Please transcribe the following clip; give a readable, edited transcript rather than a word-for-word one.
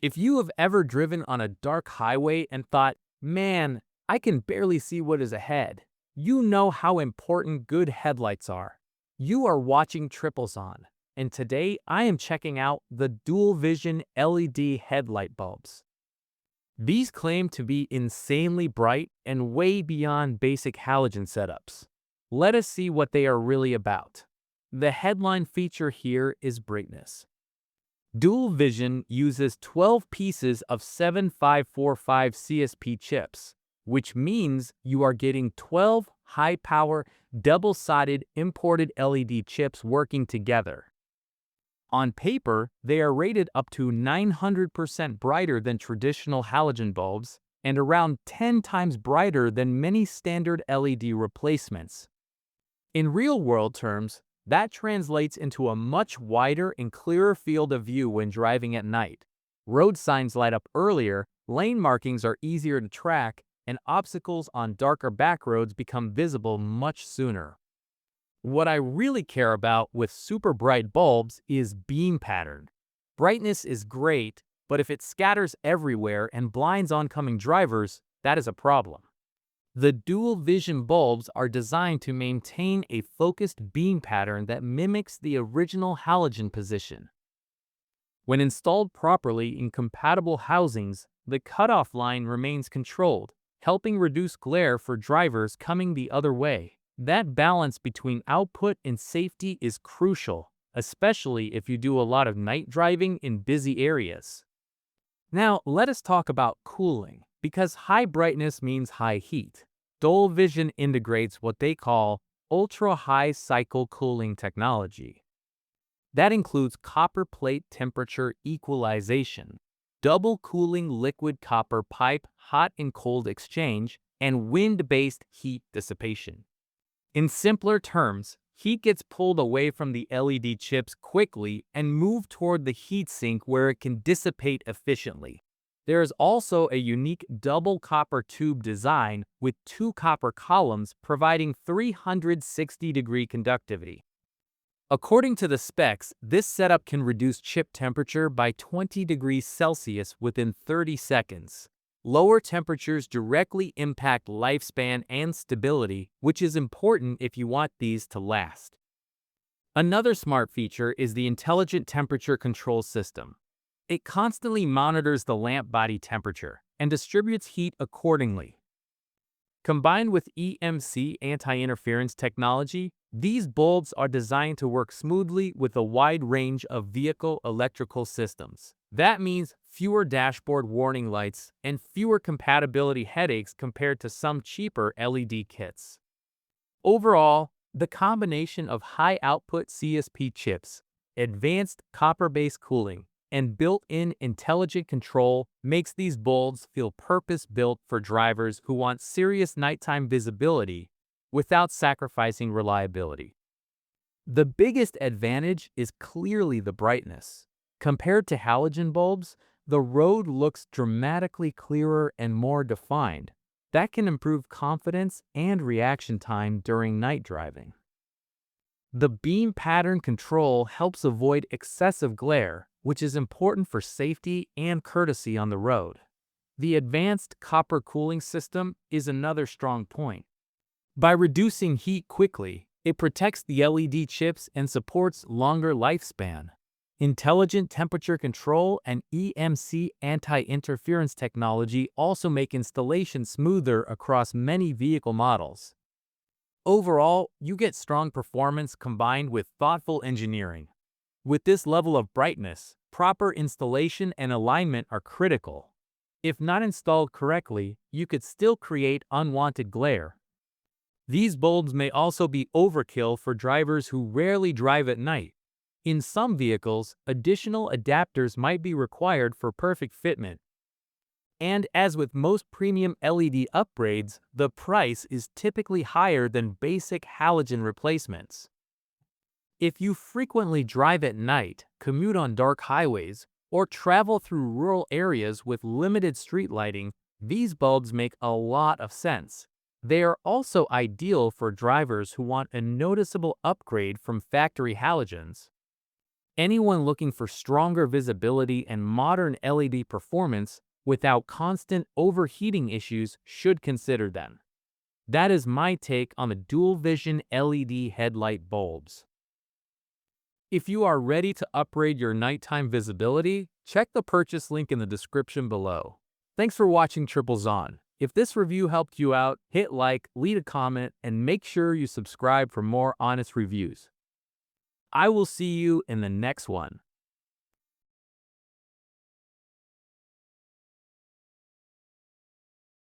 If you have ever driven on a dark highway and thought, man, I can barely see what is ahead, you know how important good headlights are. You are watching Triplezon, and today I am checking out the dual vision LED headlight bulbs. These claim to be insanely bright and way beyond basic halogen setups. Let us see what they are really about. The headline feature here is brightness. Dual Vision uses 12 pieces of 7545 CSP chips, which means you are getting 12 high-power, double-sided imported LED chips working together. On paper, they are rated up to 900% brighter than traditional halogen bulbs and around 10 times brighter than many standard LED replacements. In real-world terms, that translates into a much wider and clearer field of view when driving at night. Road signs light up earlier, lane markings are easier to track, and obstacles on darker back roads become visible much sooner. What I really care about with super bright bulbs is beam pattern. Brightness is great, but if it scatters everywhere and blinds oncoming drivers, that is a problem. The dual vision bulbs are designed to maintain a focused beam pattern that mimics the original halogen position. When installed properly in compatible housings, the cutoff line remains controlled, helping reduce glare for drivers coming the other way. That balance between output and safety is crucial, especially if you do a lot of night driving in busy areas. Now, let us talk about cooling, because high brightness means high heat. Dual Vision integrates what they call ultra-high cycle cooling technology. That includes copper plate temperature equalization, double cooling liquid copper pipe hot and cold exchange, and wind-based heat dissipation. In simpler terms, heat gets pulled away from the LED chips quickly and moved toward the heatsink where it can dissipate efficiently. There is also a unique double copper tube design with 2 copper columns providing 360-degree conductivity. According to the specs, this setup can reduce chip temperature by 20 degrees Celsius within 30 seconds. Lower temperatures directly impact lifespan and stability, which is important if you want these to last. Another smart feature is the intelligent temperature control system. It constantly monitors the lamp body temperature and distributes heat accordingly. Combined with EMC anti-interference technology, these bulbs are designed to work smoothly with a wide range of vehicle electrical systems. That means fewer dashboard warning lights and fewer compatibility headaches compared to some cheaper LED kits. Overall, the combination of high-output CSP chips, advanced copper-based cooling, and built-in intelligent control makes these bulbs feel purpose-built for drivers who want serious nighttime visibility without sacrificing reliability. The biggest advantage is clearly the brightness. Compared to halogen bulbs, the road looks dramatically clearer and more defined. That can improve confidence and reaction time during night driving. The beam pattern control helps avoid excessive glare, which is important for safety and courtesy on the road. The advanced copper cooling system is another strong point. By reducing heat quickly, it protects the LED chips and supports longer lifespan. Intelligent temperature control and EMC anti-interference technology also make installation smoother across many vehicle models. Overall, you get strong performance combined with thoughtful engineering. With this level of brightness, proper installation and alignment are critical. If not installed correctly, you could still create unwanted glare. These bulbs may also be overkill for drivers who rarely drive at night. In some vehicles, additional adapters might be required for perfect fitment. And as with most premium LED upgrades, the price is typically higher than basic halogen replacements. If you frequently drive at night, commute on dark highways, or travel through rural areas with limited street lighting, these bulbs make a lot of sense. They are also ideal for drivers who want a noticeable upgrade from factory halogens. Anyone looking for stronger visibility and modern LED performance without constant overheating issues should consider them. That is my take on the dual vision LED headlight bulbs. If you are ready to upgrade your nighttime visibility, check the purchase link in the description below. Thanks for watching Triplezon. If this review helped you out, hit like, leave a comment, and make sure you subscribe for more honest reviews. I will see you in the next one.